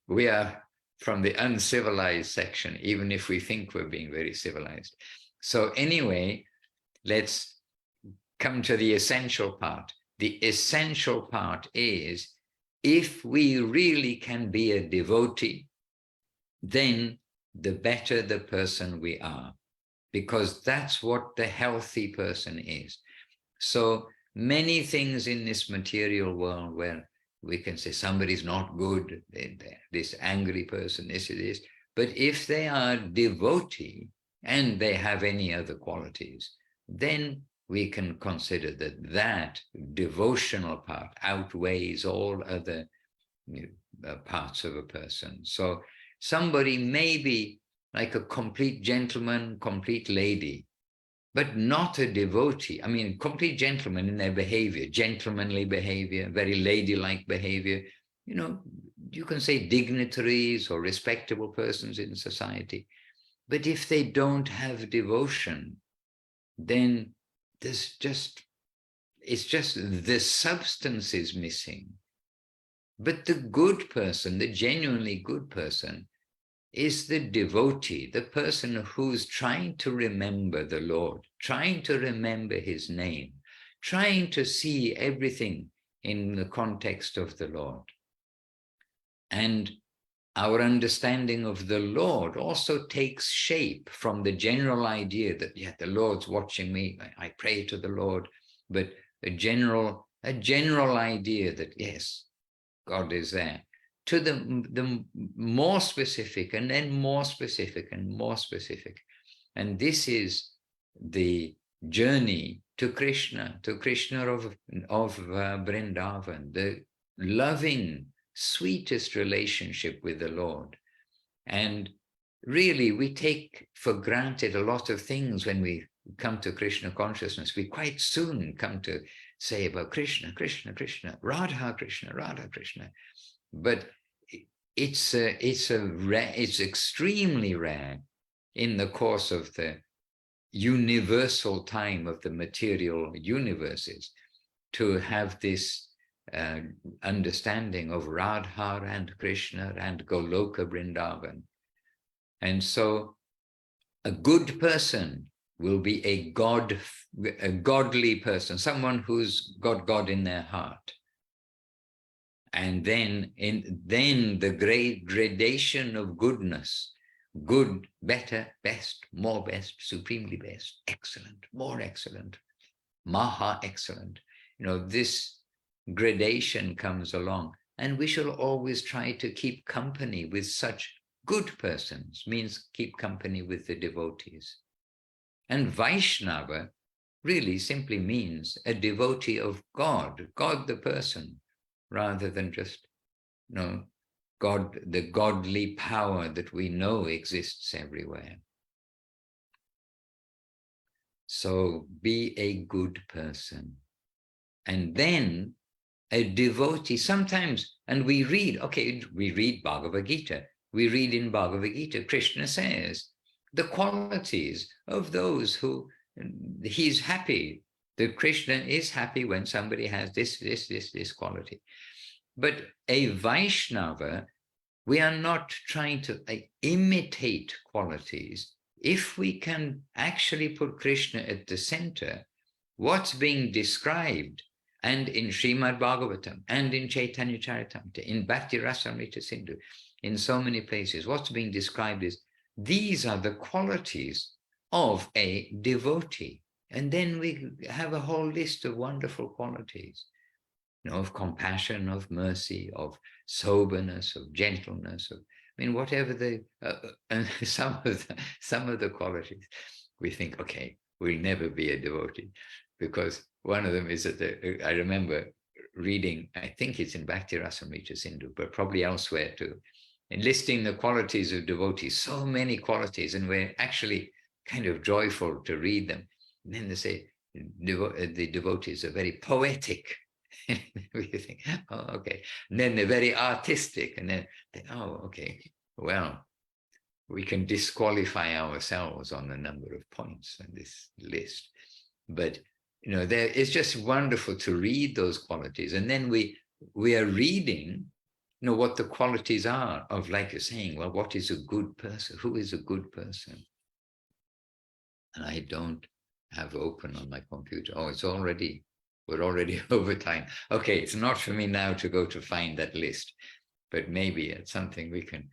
We are from the uncivilized section, even if we think we're being very civilized. So anyway, let's come to the essential part. The essential part is, if we really can be a devotee, then the better the person we are, because that's what the healthy person is. So many things in this material world where we can say somebody's not good, this angry person, this it is. But if they are devotee and they have any other qualities, then we can consider that devotional part outweighs all other parts of a person. So somebody may be like a complete gentleman, complete lady, but not a devotee. I mean, complete gentlemen in their behavior, gentlemanly behavior, very ladylike behavior. You know, you can say dignitaries or respectable persons in society. But if they don't have devotion, then it's just the substance is missing. But the good person, the genuinely good person, is the devotee, the person who's trying to remember the Lord, trying to remember his name, trying to see everything in the context of the Lord. And our understanding of the Lord also takes shape from the general idea that, yeah, the Lord's watching me, I pray to the Lord, but a general idea that, yes, God is there, to the more specific, and then more specific and more specific. And this is the journey to Krishna of Vrindavan, the loving, sweetest relationship with the Lord. And really, we take for granted a lot of things when we come to Krishna consciousness. We quite soon come to say about Krishna, Krishna, Krishna, Radha Krishna, Radha Krishna. But it's extremely rare in the course of the universal time of the material universes to have this understanding of Radha and Krishna and Goloka Vrindavan. And so a good person will be a godly person, someone who's got God in their heart. And then the great gradation of goodness good, better, best, more best, supremely best, excellent, more excellent, maha excellent. You know, this gradation comes along, and we shall always try to keep company with such good persons, means keep company with the devotees. And Vaishnava really simply means a devotee of God, God the person, rather than just, you know, God, the godly power that we know exists everywhere. So be a good person. And then a devotee, sometimes, and we read, okay, we read Bhagavad Gita. We read in Bhagavad Gita, Krishna says, the qualities of those who, he's happy, that Krishna is happy when somebody has this quality. But a Vaishnava, we are not trying to imitate qualities. If we can actually put Krishna at the center, what's being described, and in Srimad Bhagavatam, and in Chaitanya Charitamrita, in Bhakti Rasamrita Sindhu, in so many places, what's being described is, these are the qualities of a devotee. And then we have a whole list of wonderful qualities, you know, of compassion, of mercy, of soberness, of gentleness, of, I mean, whatever the, and some of the qualities, we think, okay, we'll never be a devotee, because one of them is that I remember reading, I think it's in Bhakti Rasamrita Sindhu, but probably elsewhere too, enlisting the qualities of devotees, so many qualities, and we're actually kind of joyful to read them. And then they say, the devotees are very poetic. We think, oh, okay. And then they're very artistic, and then, oh, okay. Well, we can disqualify ourselves on a number of points in this list. But, you know, it's just wonderful to read those qualities. And then we are reading, you know, what the qualities are of, like you're saying, well, what is a good person? Who is a good person? And I don't have open on my computer. Oh, we're already over time. Okay, it's not for me now to go to find that list, but maybe it's something we can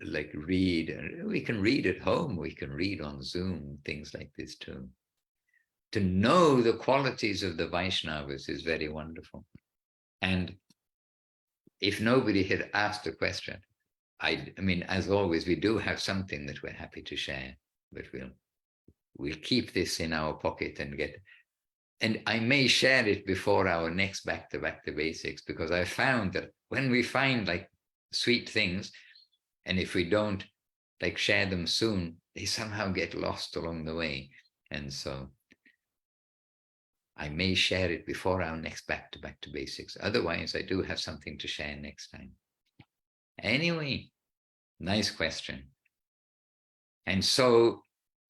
like read, and we can read at home, we can read on Zoom, things like this too. To know the qualities of the Vaishnavas is very wonderful. And if nobody had asked a question, I mean, as always, we do have something that we're happy to share, but we'll keep this in our pocket and I may share it before our next back to basics, because I found that when we find like sweet things, and if we don't like share them soon, they somehow get lost along the way. And so I may share it before our next back to basics. Otherwise, I do have something to share next time. Anyway, nice question. And so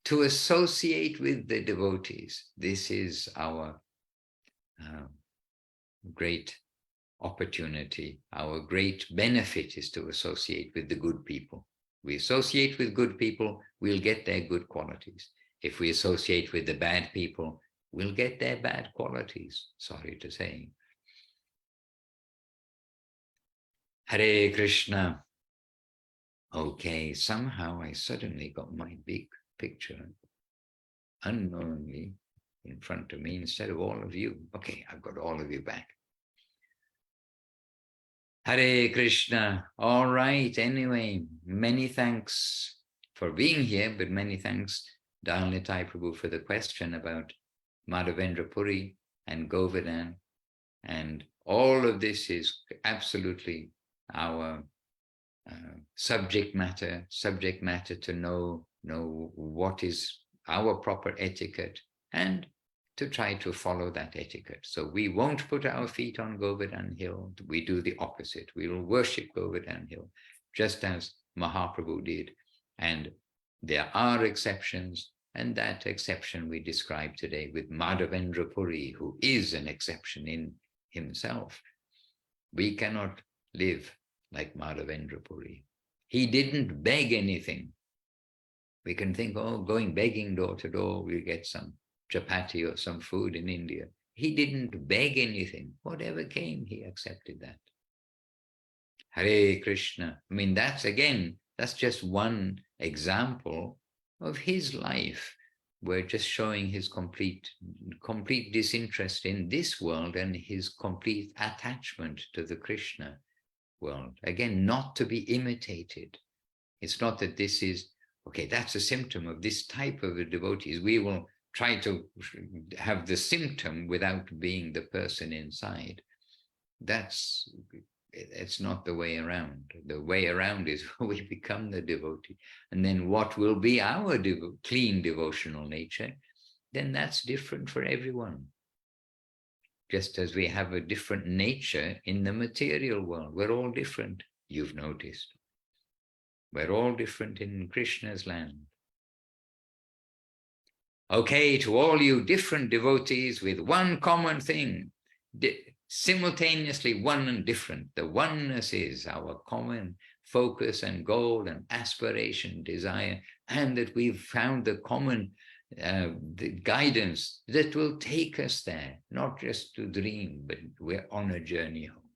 to associate with the devotees, this is our great opportunity. Our great benefit is to associate with the good people. We associate with good people, we'll get their good qualities. If we associate with the bad people, we'll get their bad qualities, sorry to say. Hare Krishna. Okay, somehow I suddenly got my big picture unknowingly in front of me instead of all of you. Okay, I've got all of you back. Hare Krishna. All right, anyway, many thanks for being here, but many thanks, Dal Nitai Prabhu, for the question about Madhavendra Puri and Govardhan. And all of this is absolutely our subject matter to know what is our proper etiquette and to try to follow that etiquette. So we won't put our feet on Govardhan Hill. We do the opposite. We will worship Govardhan Hill, just as Mahaprabhu did. And there are exceptions, and that exception we describe today with Madhavendra Puri, who is an exception in himself. We cannot live like Madhavendra Puri. He didn't beg anything. We can think, oh, going begging door to door, we'll get some chapati or some food in India. He didn't beg anything. Whatever came, he accepted that. Hare Krishna. I mean, that's just one example of his life. We're just showing his complete disinterest in this world and his complete attachment to the Krishna world. Again, not to be imitated. It's not that this is, okay, that's a symptom of this type of a devotee. We will try to have the symptom without being the person inside. It's not the way around. The way around is we become the devotee. And then what will be our clean devotional nature, then that's different for everyone. Just as we have a different nature in the material world. We're all different, you've noticed. We're all different in Krishna's land. Okay, to all you different devotees with one common thing, simultaneously one and different. The oneness is our common focus and goal and aspiration, desire, and that we've found the common the guidance that will take us there, not just to dream, but we're on a journey home.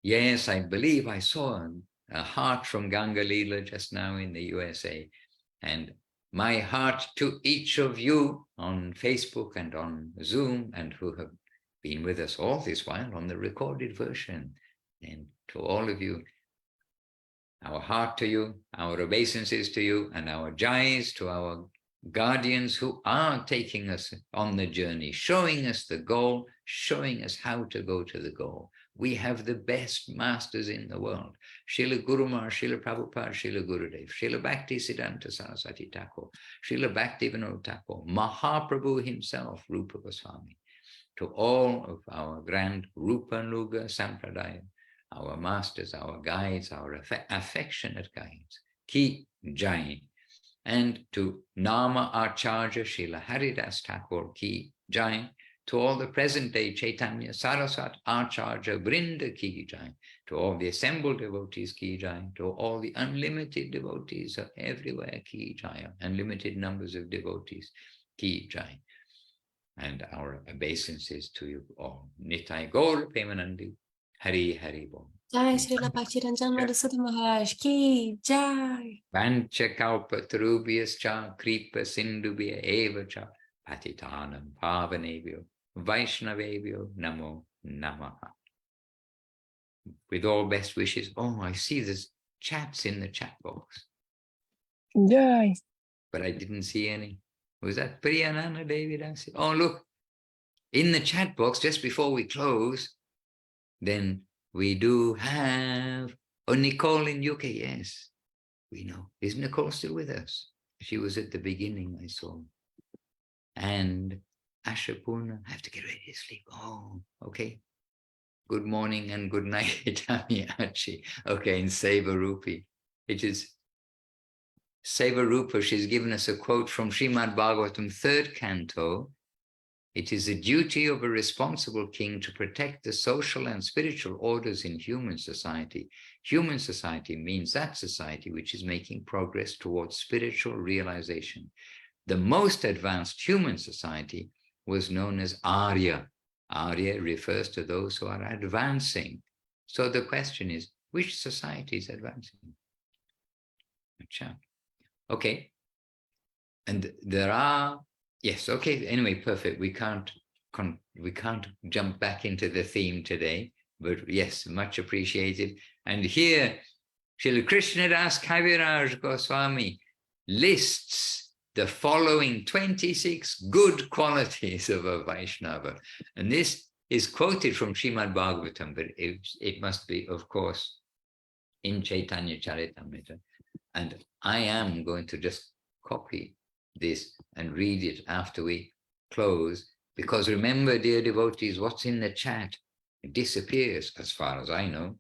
Yes, I believe I saw a heart from Ganga Leela just now in the USA, and my heart to each of you on Facebook and on Zoom, and who have been with us all this while on the recorded version. And to all of you, our heart to you, our obeisances to you, and our jais to our guardians who are taking us on the journey, showing us the goal, showing us how to go to the goal. We have the best masters in the world. Srila Guru Maharaj, Srila Prabhupada, Srila Gurudev, Srila Bhakti Siddhanta Saraswati Thakur, Srila Bhaktivinoda Thakur, Mahaprabhu himself, Rupa Goswami, to all of our grand Rupa Nuga Sampradaya, our masters, our guides, our affectionate guides, Ki Jai. And to Nama Acharya Srila Haridas Thakur Ki Jai, to all the present-day Chaitanya Saraswat Acharya Vrinda Ki Jai, to all the assembled devotees Ki Jai, to all the unlimited devotees everywhere Ki Jai, unlimited numbers of devotees Ki Jai. And our obeisances to you all. Nitai Gaur Premanandi, Hari Hari Bol. Jai Srila Bhaktiranjan Madhusudana Maharaj Ki Jai. Vancha kalpatarubhyascha kripa sindubhya evacha patitanam pavanebhyo vaishnavebhyo namo namaha. With all best wishes. Oh, I see there's chats in the chat box. Yay. But I didn't see any. Was that Priyanana David? Oh, look, in the chat box just before we close, then we do have, oh, Nicole in UK, yes. We know. Is Nicole still with us? She was at the beginning, I saw. And Ashapurna, I have to get ready to sleep. Oh, okay. Good morning and good night, Tamiyachi. Okay, in Seva-Rupi. It is Seva-Rupa. She's given us a quote from Srimad Bhagavatam, 3rd canto. It is the duty of a responsible king to protect the social and spiritual orders in human society. Human society means that society which is making progress towards spiritual realization. The most advanced human society was known as Arya. Arya refers to those who are advancing. So the question is, which society is advancing? Okay. And there are, yes, okay, anyway, perfect. We can't jump back into the theme today, but yes, much appreciated. And here, Srila Krishnadas Kaviraj Goswami lists the following 26 good qualities of a Vaishnava. And this is quoted from Srimad Bhagavatam, but it must be, of course, in Chaitanya Charitamrita. And I am going to just copy this and read it after we close, because remember, dear devotees, what's in the chat disappears, as far as I know,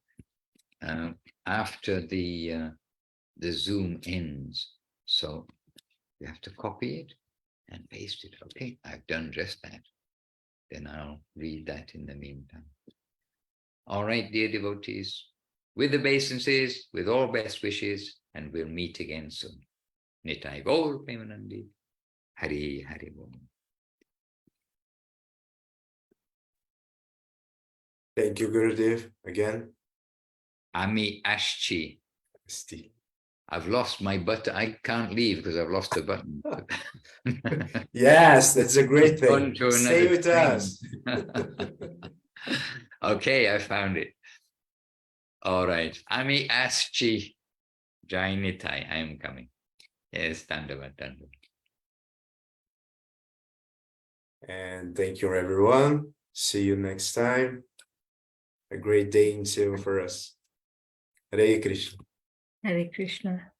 after the Zoom ends. So you have to copy it and paste it. Okay, I've done just that. Then I'll read that in the meantime. All right, dear devotees, with obeisances, with all best wishes, and we'll meet again soon. Nitai Gaur Premanandi, Hari Hari Bol. Thank you, Gurudev, again. Ami Ashchi. Asti. I've lost my button. I can't leave because I've lost the button. Yes, that's a great On thing. to Stay another with us. Okay, I found it. All right. Ami Aschi Jainitai. I am coming. Yes, Dandavat, Dandavat. And thank you, everyone. See you next time. A great day in Seva for us. Hare Krishna. Hare Krishna.